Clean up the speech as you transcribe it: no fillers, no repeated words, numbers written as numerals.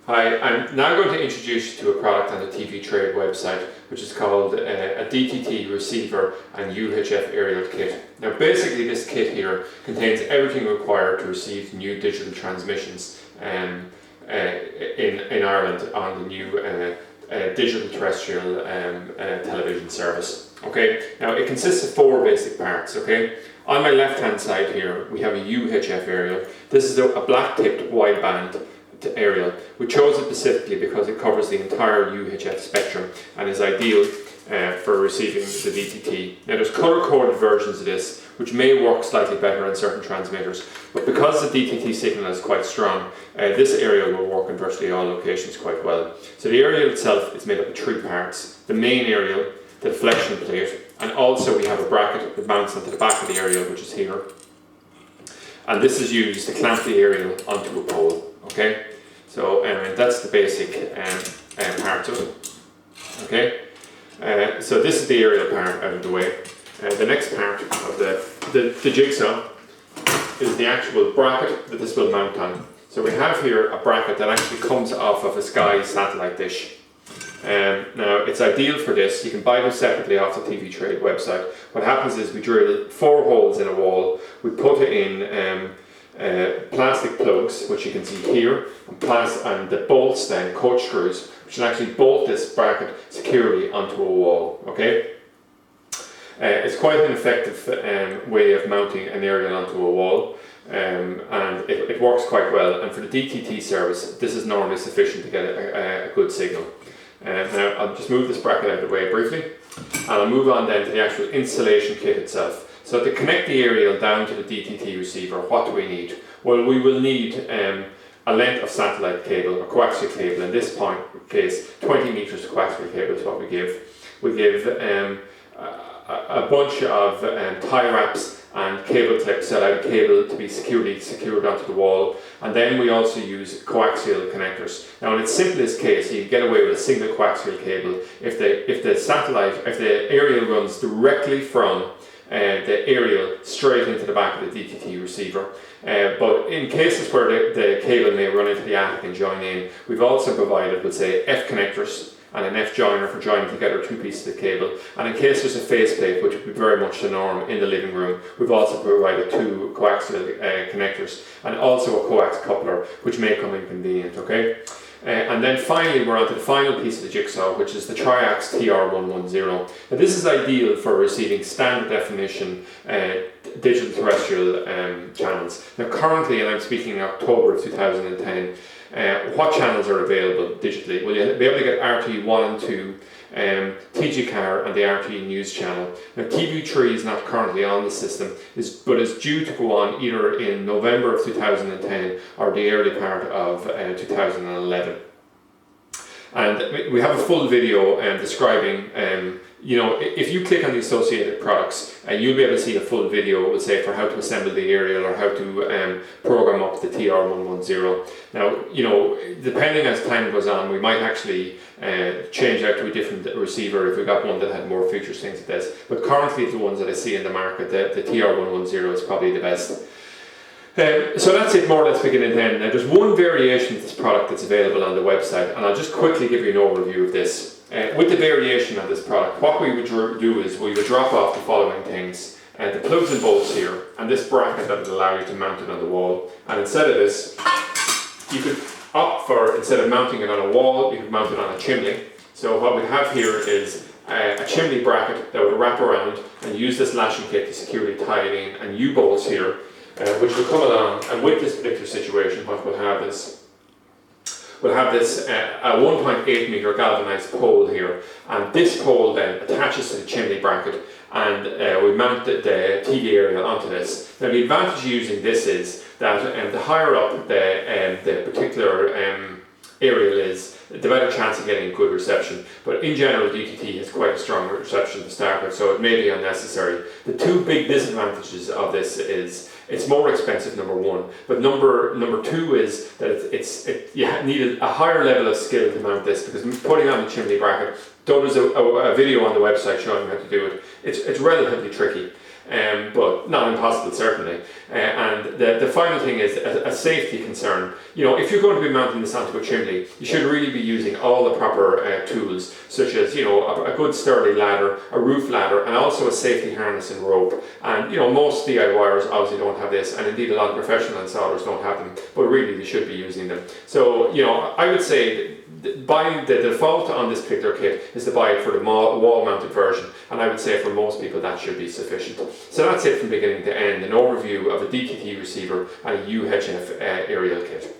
Hi, I'm now going to introduce you to a product on the TV Trade website, which is called a DTT receiver and UHF aerial kit. Now basically this kit here contains everything required to receive new digital transmissions in Ireland on the new digital terrestrial television service. Okay, now it consists of four basic parts. Okay, on my left hand side here we have a UHF aerial. This is a black tipped wideband aerial. We chose it specifically because it covers the entire UHF spectrum and is ideal for receiving the DTT. Now there's colour coded versions of this which may work slightly better on certain transmitters, but because the DTT signal is quite strong, this aerial will work in virtually all locations quite well. So the aerial itself is made up of three parts: the main aerial, the deflection plate, and also we have a bracket that mounts onto the back of the aerial, which is here. And this is used to clamp the aerial onto a pole. Okay, so that's the basic part of it. Okay, so this is the aerial part out of the way. The next part of the jigsaw is the actual bracket that this will mount on. So we have here a bracket that actually comes off of a Sky satellite dish. Now it's ideal for this. You can buy them separately off the TV Trade website. What happens is we drill 4 holes in a wall, we put it in plastic plugs, which you can see here, and the bolts then, coach screws, which will actually bolt this bracket securely onto a wall. Okay, it's quite an effective way of mounting an aerial onto a wall, and it works quite well. And for the DTT service, this is normally sufficient to get a good signal. Now I'll just move this bracket out of the way briefly, and I'll move on then to the actual installation kit itself. So to connect the aerial down to the DTT receiver, what do we need? Well, we will need a length of satellite cable or coaxial cable. In this case, 20 meters of coaxial cable is what we give. We give a bunch of tie wraps and cable clips that allow the cable to be securely secured onto the wall, and then we also use coaxial connectors. Now in its simplest case, you can get away with a single coaxial cable if the aerial runs directly from the aerial straight into the back of the DTT receiver. But in cases where the cable may run into the attic and join in, we've also provided, let's say, F connectors and an F joiner for joining together 2 pieces of cable. And in case there's a faceplate, which would be very much the norm in the living room, we've also provided 2 coaxial connectors and also a coax coupler, which may come inconvenient. Okay. And then finally we're on to the final piece of the jigsaw, which is the Triax TR110. Now this is ideal for receiving standard definition digital terrestrial channels. Now currently, and I'm speaking in October of 2010, what channels are available digitally? Well, you'll be able to get RT1 and 2, TG Car and the RT News channel. Now TV3 is not currently on the system, but is due to go on either in November of 2010 or the early part of 2011. And we have a full video describing, if you click on the associated products, you'll be able to see a full video, we'll say, for how to assemble the aerial or how to program up the TR110. Now, depending as time goes on, we might actually change out to a different receiver if we got one that had more features, things like this. But currently, the ones that I see in the market, the TR110 is probably the best. So that's it more or less beginning to end. Now there's one variation of this product that's available on the website, and I'll just quickly give you an overview of this. With the variation of this product, what we would do is we would drop off the following things: the plugs and bolts here, and this bracket that will allow you to mount it on the wall. And instead of this, you could opt for, instead of mounting it on a wall, you could mount it on a chimney. So what we have here is a chimney bracket that would wrap around and use this lashing kit to securely tie it in, and U-bolts here, which will come along. And with this particular situation, what we'll have is a 1.8 meter galvanized pole here, and this pole then attaches to the chimney bracket, and we mount the TV aerial onto this. Now the advantage of using this is that the higher up the particular aerial is, the better chance of getting good reception. But in general, DTT has quite a strong reception to start with, so it may be unnecessary. The 2 big disadvantages of this is it's more expensive, number 1, but number 2 is that you need a higher level of skill to mount this, because putting on the chimney bracket, though there's a video on the website showing how to do it, it's relatively tricky. but not impossible certainly. And the final thing is a safety concern. If you're going to be mounting this onto a chimney, you should really be using all the proper tools, such as a good sturdy ladder, a roof ladder, and also a safety harness and rope. And most DIYers obviously don't have this, and indeed a lot of professional installers don't have them, but really they should be using them. So I would say buying the default on this particular kit is to buy it for the wall mounted version, and I would say for most people that should be sufficient. So that's it from beginning to end, an overview of a DTT receiver and a UHF aerial kit.